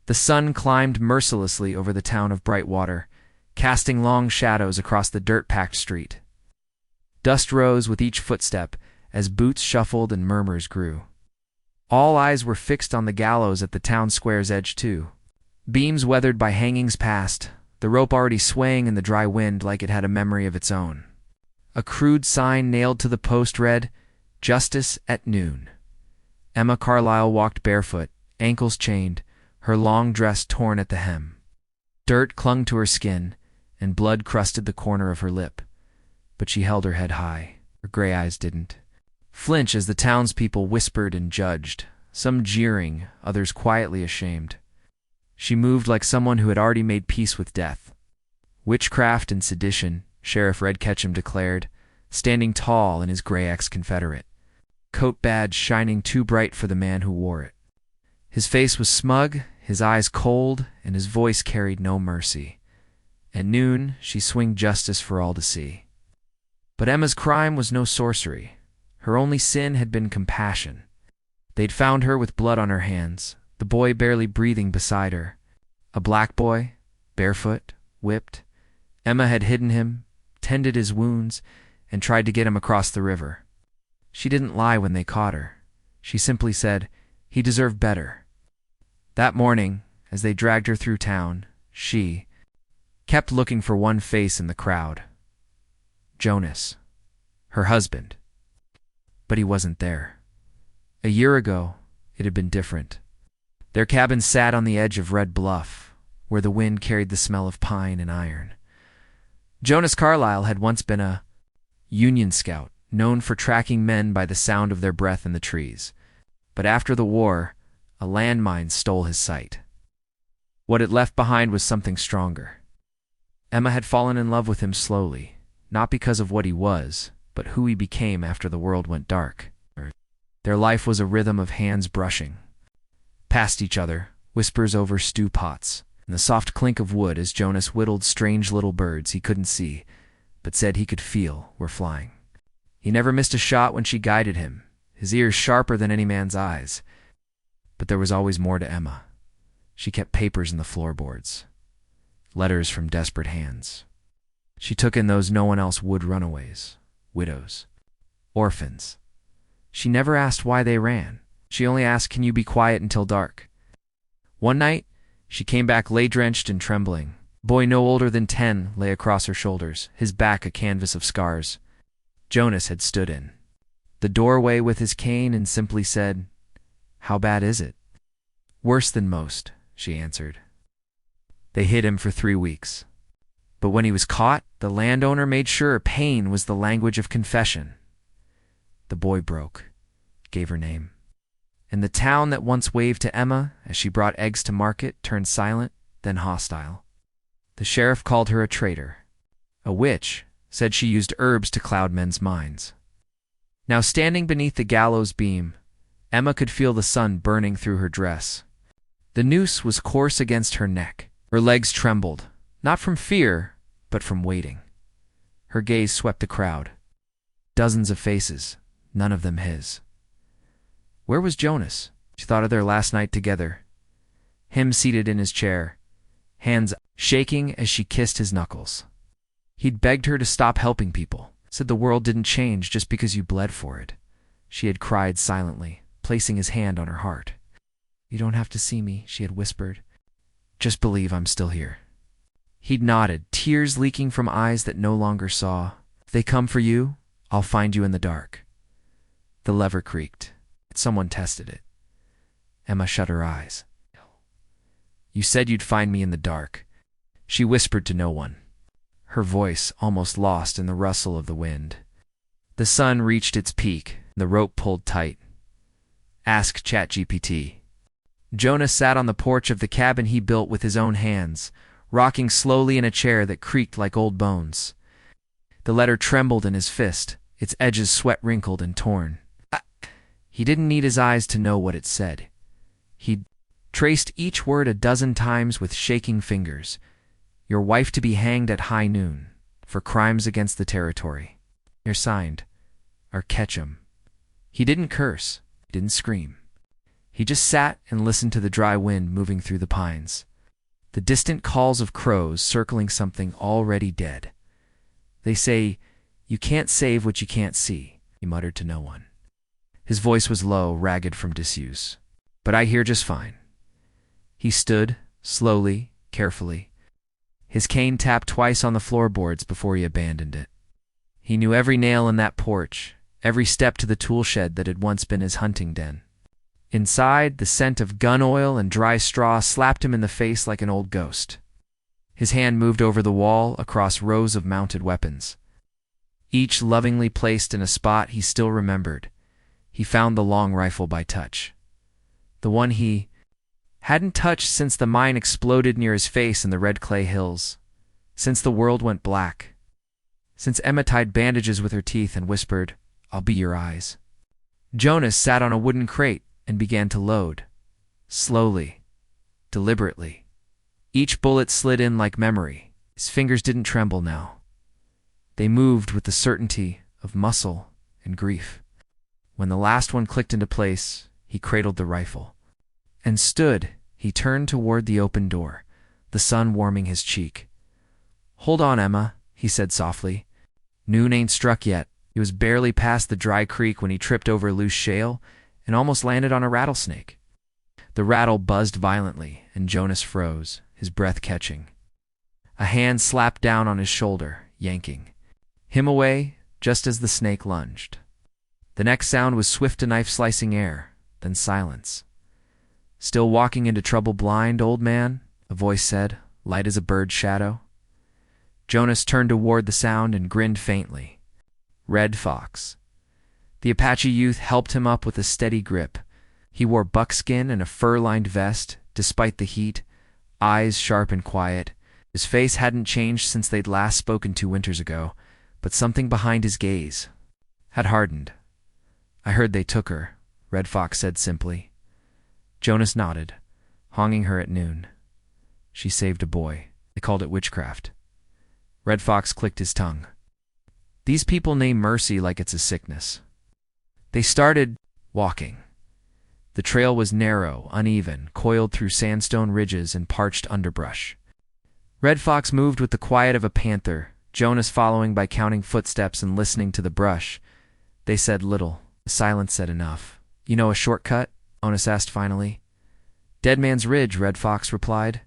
The sun climbed mercilessly over the town of Brightwater, casting long shadows across the dirt-packed street. Dust rose with each footstep as boots shuffled and murmurs grew. All eyes were fixed on the gallows at the town square's edge too. Beams weathered by hangings past, the rope already swaying in the dry wind like it had a memory of its own. A crude sign nailed to the post read, "Justice at noon." Emma Carlisle walked barefoot, ankles chained, her long dress torn at the hem. Dirt clung to her skin, and blood crusted the corner of her lip. But she held her head high. Her gray eyes didn't flinch as the townspeople whispered and judged, some jeering, others quietly ashamed. She moved like someone who had already made peace with death. Witchcraft and sedition, Sheriff Red Ketchum declared, standing tall in his gray ex-Confederate coat badge shining too bright for the man who wore it. His face was smug, his eyes cold, and his voice carried no mercy. At noon, she swung justice for all to see. But Emma's crime was no sorcery. Her only sin had been compassion. They'd found her with blood on her hands, the boy barely breathing beside her. A black boy, barefoot, whipped. Emma had hidden him, tended his wounds, and tried to get him across the river. She didn't lie when they caught her. She simply said, he deserved better. That morning, as they dragged her through town, she kept looking for one face in the crowd. Jonas, her husband. But he wasn't there. A year ago, it had been different. Their cabin sat on the edge of Red Bluff, where the wind carried the smell of pine and iron. Jonas Carlisle had once been a Union scout, known for tracking men by the sound of their breath in the trees. But after the war, a landmine stole his sight. What it left behind was something stronger. Emma had fallen in love with him slowly, not because of what he was, but who he became after the world went dark. Their life was a rhythm of hands brushing past each other, whispers over stew pots, and the soft clink of wood as Jonas whittled strange little birds he couldn't see, but said he could feel were flying. He never missed a shot when she guided him, his ears sharper than any man's eyes. But there was always more to Emma. She kept papers in the floorboards, letters from desperate hands. She took in those no one else would runaways, widows, orphans. She never asked why they ran. She only asked, can you be quiet until dark? One night, she came back lay-drenched and trembling. A boy no older than 10 lay across her shoulders, his back a canvas of scars. Jonas had stood in the doorway with his cane and simply said, "How bad is it?" "Worse than most," she answered. They hid him for 3 weeks. But when he was caught, the landowner made sure pain was the language of confession. The boy broke, gave her name. And the town that once waved to Emma as she brought eggs to market turned silent, then hostile. The sheriff called her a traitor. A witch, said she used herbs to cloud men's minds. Now standing beneath the gallows beam, Emma could feel the sun burning through her dress. The noose was coarse against her neck. Her legs trembled, not from fear, but from waiting. Her gaze swept the crowd. Dozens of faces, none of them his. Where was Jonas? She thought of their last night together. Him seated in his chair, hands shaking as she kissed his knuckles. He'd begged her to stop helping people, said the world didn't change just because you bled for it. She had cried silently, placing his hand on her heart. "You don't have to see me," she had whispered. "Just believe I'm still here." He'd nodded, tears leaking from eyes that no longer saw. "If they come for you, I'll find you in the dark." The lever creaked. Someone tested it. Emma shut her eyes. "You said you'd find me in the dark," she whispered to no one, her voice almost lost in the rustle of the wind. The sun reached its peak, the rope pulled tight. Ask ChatGPT. Jonas sat on the porch of the cabin he built with his own hands, rocking slowly in a chair that creaked like old bones. The letter trembled in his fist, its edges sweat-wrinkled and torn. He didn't need his eyes to know what it said. He'd traced each word a dozen times with shaking fingers. "Your wife to be hanged at high noon for crimes against the territory. You're signed, R. Ketchum." He didn't curse. He didn't scream. He just sat and listened to the dry wind moving through the pines. The distant calls of crows circling something already dead. They say, "You can't save what you can't see," he muttered to no one. His voice was low, ragged from disuse. "But I hear just fine." He stood, slowly, carefully. His cane tapped twice on the floorboards before he abandoned it. He knew every nail in that porch, every step to the tool shed that had once been his hunting den. Inside, the scent of gun oil and dry straw slapped him in the face like an old ghost. His hand moved over the wall, across rows of mounted weapons. Each lovingly placed in a spot he still remembered. He found the long rifle by touch. The one he hadn't touched since the mine exploded near his face in the red clay hills. Since the world went black. Since Emma tied bandages with her teeth and whispered, "I'll be your eyes." Jonas sat on a wooden crate and began to load. Slowly. Deliberately. Each bullet slid in like memory. His fingers didn't tremble now. They moved with the certainty of muscle and grief. When the last one clicked into place, he cradled the rifle. And stood, he turned toward the open door, the sun warming his cheek. "Hold on, Emma," he said softly. "Noon ain't struck yet." He was barely past the dry creek when he tripped over loose shale and almost landed on a rattlesnake. The rattle buzzed violently, and Jonas froze, his breath catching. A hand slapped down on his shoulder, yanking him away just as the snake lunged. The next sound was swift to knife-slicing air, then silence. "Still walking into trouble blind, old man?" a voice said, light as a bird's shadow. Jonas turned toward the sound and grinned faintly. Red Fox. The Apache youth helped him up with a steady grip. He wore buckskin and a fur-lined vest, despite the heat, eyes sharp and quiet. His face hadn't changed since they'd last spoken 2 winters ago, but something behind his gaze had hardened. "I heard they took her," Red Fox said simply. Jonas nodded, hanging her at noon. "She saved a boy. They called it witchcraft." Red Fox clicked his tongue. "These people name mercy like it's a sickness." They started walking. The trail was narrow, uneven, coiled through sandstone ridges and parched underbrush. Red Fox moved with the quiet of a panther, Jonas following by counting footsteps and listening to the brush. They said little. The silence said enough. "You know a shortcut?" Jonas asked finally. "Dead Man's Ridge," Red Fox replied.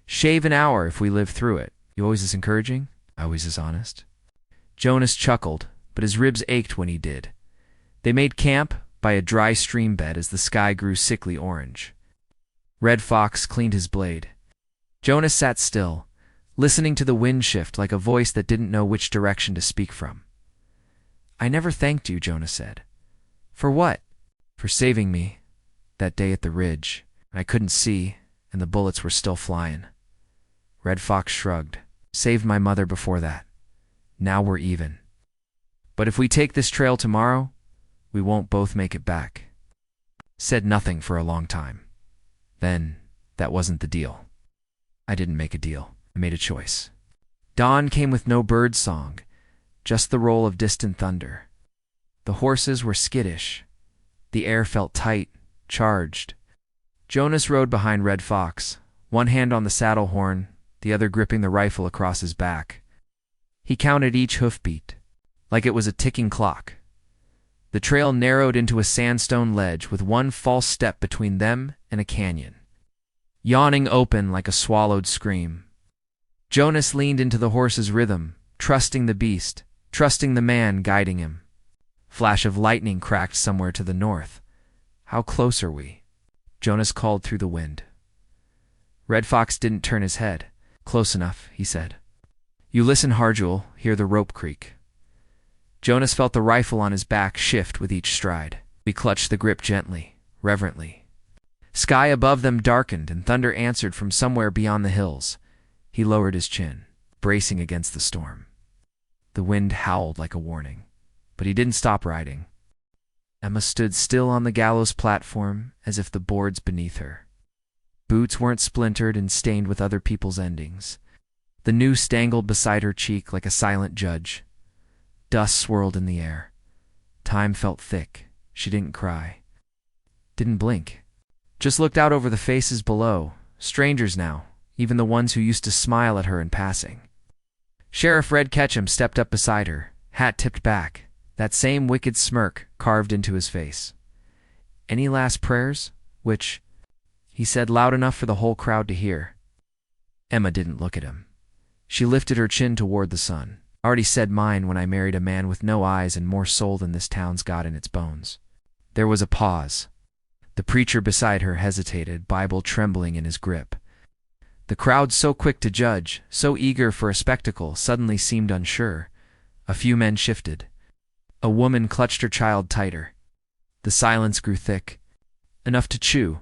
"Shave an hour if we live through it. You always as encouraging, always as honest." Jonas chuckled, but his ribs ached when he did. They made camp by a dry stream bed as the sky grew sickly orange. Red Fox cleaned his blade. Jonas sat still, listening to the wind shift like a voice that didn't know which direction to speak from. "I never thanked you," Jonas said. "For what?" "For saving me, that day at the ridge. I couldn't see, and the bullets were still flying." Red Fox shrugged. "Saved my mother before that. Now we're even. But if we take this trail tomorrow, we won't both make it back." Said nothing for a long time. Then, that wasn't the deal. I didn't make a deal. I made a choice. Dawn came with no bird song, just the roll of distant thunder. The horses were skittish. The air felt tight, charged. Jonas rode behind Red Fox, one hand on the saddle horn, the other gripping the rifle across his back. He counted each hoofbeat, like it was a ticking clock. The trail narrowed into a sandstone ledge with one false step between them and a canyon, yawning open like a swallowed scream. Jonas leaned into the horse's rhythm, trusting the beast, trusting the man guiding him. Flash of lightning cracked somewhere to the north. "How close are we?" Jonas called through the wind. Red Fox didn't turn his head. "Close enough," he said. "You listen hard, you'll hear the rope creak." Jonas felt the rifle on his back shift with each stride. He clutched the grip gently, reverently. Sky above them darkened and thunder answered from somewhere beyond the hills. He lowered his chin, bracing against the storm. The wind howled like a warning, but he didn't stop riding. Emma stood still on the gallows platform as if the boards beneath her. Boots weren't splintered and stained with other people's endings. The noose dangled beside her cheek like a silent judge. Dust swirled in the air. Time felt thick. She didn't cry. didn't blink. Just looked out over the faces below, strangers now, even the ones who used to smile at her in passing. Sheriff Red Ketchum stepped up beside her, hat tipped back, that same wicked smirk carved into his face. "Any last prayers? Which?" he said loud enough for the whole crowd to hear. Emma didn't look at him. She lifted her chin toward the sun. "I already said mine when I married a man with no eyes and more soul than this town's got in its bones." There was a pause. The preacher beside her hesitated, Bible trembling in his grip. The crowd, so quick to judge, so eager for a spectacle, suddenly seemed unsure. A few men shifted. A woman clutched her child tighter. The silence grew thick, enough to chew.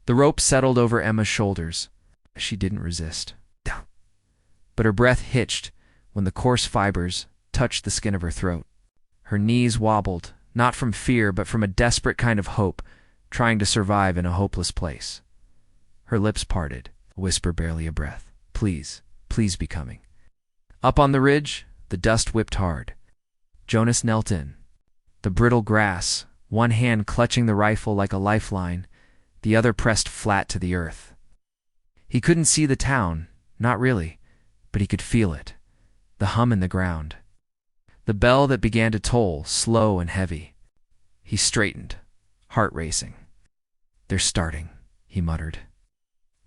The rope settled over Emma's shoulders. She didn't resist. But her breath hitched when the coarse fibers touched the skin of her throat. Her knees wobbled, not from fear but from a desperate kind of hope, trying to survive in a hopeless place. Her lips parted, a whisper barely a breath. "Please, please be coming." Up on the ridge, the dust whipped hard. Jonas knelt in. The brittle grass, one hand clutching the rifle like a lifeline, the other pressed flat to the earth. He couldn't see the town, not really, but he could feel it, the hum in the ground. The bell that began to toll, slow and heavy. He straightened, heart racing. "They're starting," he muttered.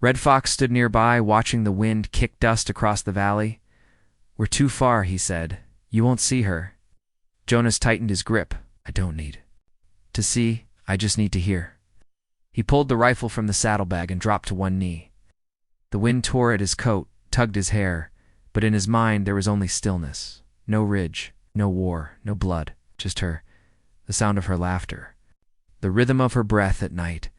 Red Fox stood nearby, watching the wind kick dust across the valley. "We're too far," he said. "You won't see her." Jonas tightened his grip. "I don't need to see, I just need to hear." He pulled the rifle from the saddlebag and dropped to one knee. The wind tore at his coat, tugged his hair, but in his mind there was only stillness. No ridge, no war, no blood, just her, the sound of her laughter, the rhythm of her breath at night,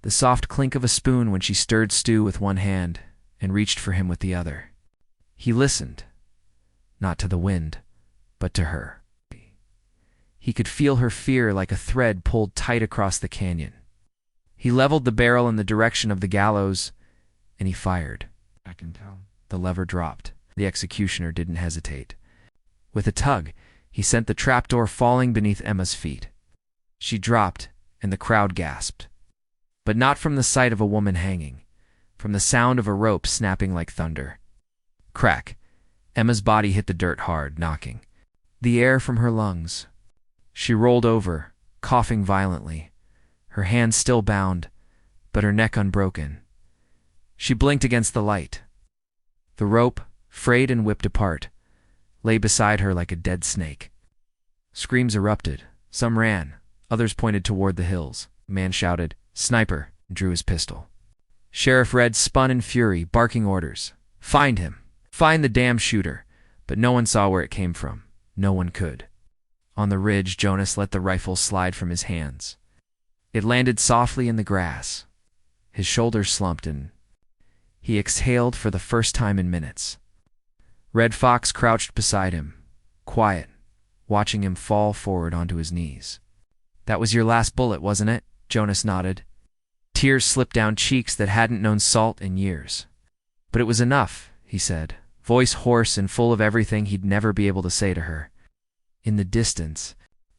the soft clink of a spoon when she stirred stew with one hand and reached for him with the other. He listened, not to the wind, but to her. He could feel her fear like a thread pulled tight across the canyon. He leveled the barrel in the direction of the gallows, and he fired. "I can tell." The lever dropped. The executioner didn't hesitate. With a tug, he sent the trapdoor falling beneath Emma's feet. She dropped, and the crowd gasped. But not from the sight of a woman hanging, from the sound of a rope snapping like thunder. Crack. Emma's body hit the dirt hard, knocking the air from her lungs. She rolled over, coughing violently, her hands still bound, but her neck unbroken. She blinked against the light. The rope, frayed and whipped apart, lay beside her like a dead snake. Screams erupted. Some ran, others pointed toward the hills. A man shouted, "Sniper," and drew his pistol. Sheriff Red spun in fury, barking orders. "Find him! Find the damn shooter!" But no one saw where it came from. No one could. On the ridge, Jonas let the rifle slide from his hands. It landed softly in the grass. His shoulders slumped and he exhaled for the first time in minutes. Red Fox crouched beside him, quiet, watching him fall forward onto his knees. "That was your last bullet, wasn't it?" Jonas nodded. Tears slipped down cheeks that hadn't known salt in years. "But it was enough," he said, voice hoarse and full of everything he'd never be able to say to her. In the distance,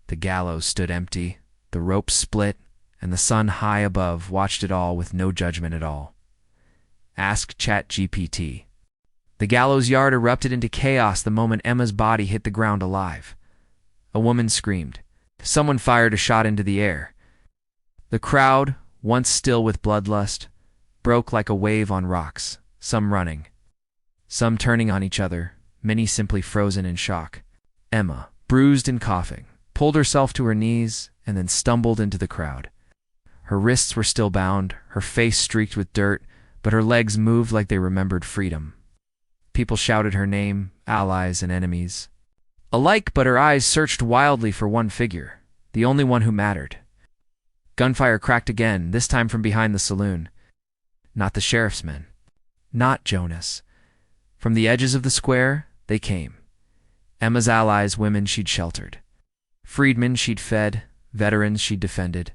the gallows stood empty, the rope split, and the sun high above watched it all with no judgment at all. Ask ChatGPT. The gallows yard erupted into chaos the moment Emma's body hit the ground alive. A woman screamed. Someone fired a shot into the air. The crowd, once still with bloodlust, broke like a wave on rocks, some running, some turning on each other, many simply frozen in shock. Emma, bruised and coughing, pulled herself to her knees and then stumbled into the crowd. Her wrists were still bound, her face streaked with dirt, but her legs moved like they remembered freedom. People shouted her name, allies and enemies alike, but her eyes searched wildly for one figure, the only one who mattered. Gunfire cracked again, this time from behind the saloon. Not the sheriff's men. Not Jonas. From the edges of the square, they came. Emma's allies, women she'd sheltered. Freedmen she'd fed, veterans she'd defended.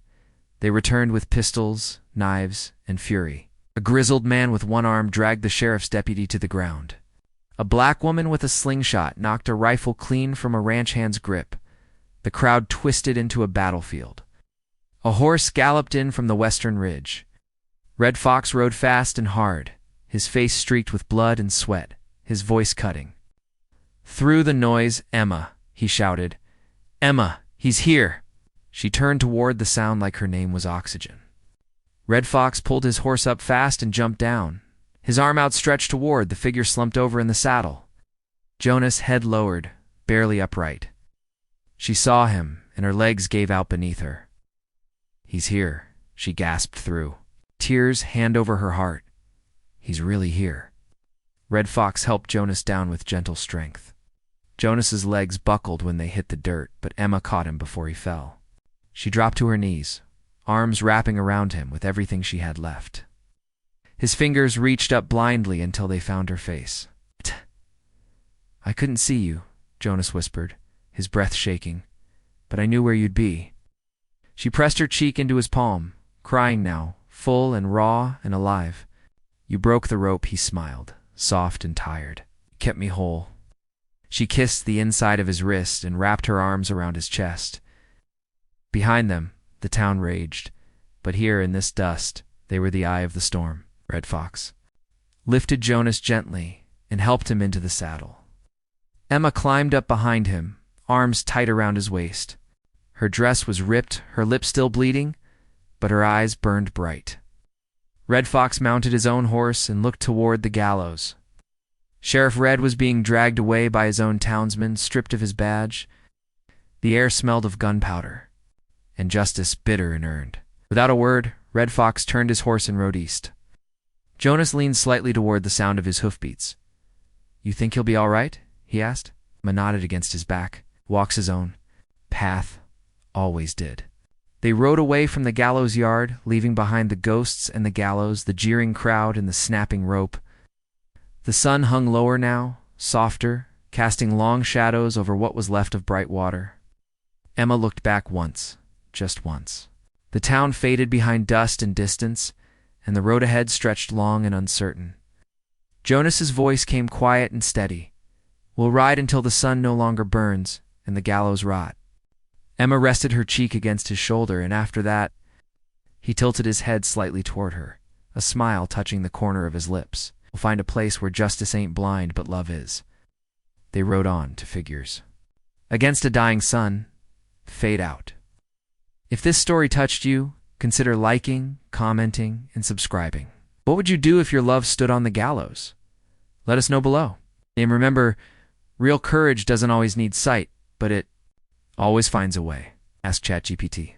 They returned with pistols, knives, and fury. A grizzled man with one arm dragged the sheriff's deputy to the ground. A black woman with a slingshot knocked a rifle clean from a ranch hand's grip. The crowd twisted into a battlefield. A horse galloped in from the western ridge. Red Fox rode fast and hard, his face streaked with blood and sweat, his voice cutting. Through the noise, "Emma," he shouted. "Emma, he's here!" She turned toward the sound like her name was oxygen. Red Fox pulled his horse up fast and jumped down. His arm outstretched toward the figure slumped over in the saddle. Jonas, head lowered, barely upright. She saw him, and her legs gave out beneath her. "He's here," she gasped through, tears hand over her heart. "He's really here." Red Fox helped Jonas down with gentle strength. Jonas's legs buckled when they hit the dirt, but Emma caught him before he fell. She dropped to her knees, arms wrapping around him with everything she had left. His fingers reached up blindly until they found her face. "I couldn't see you," Jonas whispered, his breath shaking, "but I knew where you'd be." She pressed her cheek into his palm, crying now, full and raw and alive. "You broke the rope," he smiled, soft and tired. "You kept me whole." She kissed the inside of his wrist and wrapped her arms around his chest. Behind them, the town raged, but here in this dust, they were the eye of the storm. Red Fox lifted Jonas gently and helped him into the saddle. Emma climbed up behind him, arms tight around his waist. Her dress was ripped, her lips still bleeding, but her eyes burned bright. Red Fox mounted his own horse and looked toward the gallows. Sheriff Red was being dragged away by his own townsmen, stripped of his badge. The air smelled of gunpowder, and justice bitter and earned. Without a word, Red Fox turned his horse and rode east. Jonas leaned slightly toward the sound of his hoofbeats. "You think he'll be all right?" he asked. Emma nodded against his back. "Walks his own path. Always did." They rode away from the gallows yard, leaving behind the ghosts and the gallows, the jeering crowd and the snapping rope. The sun hung lower now, softer, casting long shadows over what was left of bright water. Emma looked back once, just once. The town faded behind dust and distance, and the road ahead stretched long and uncertain. Jonas's voice came quiet and steady. "We'll ride until the sun no longer burns and the gallows rot." Emma rested her cheek against his shoulder, and after that, he tilted his head slightly toward her, a smile touching the corner of his lips. "We'll find a place where justice ain't blind, but love is." They rode on to figures. Against a dying sun, fade out. If this story touched you, consider liking, commenting, and subscribing. What would you do if your love stood on the gallows? Let us know below. And remember, real courage doesn't always need sight, but it always finds a way. Ask ChatGPT.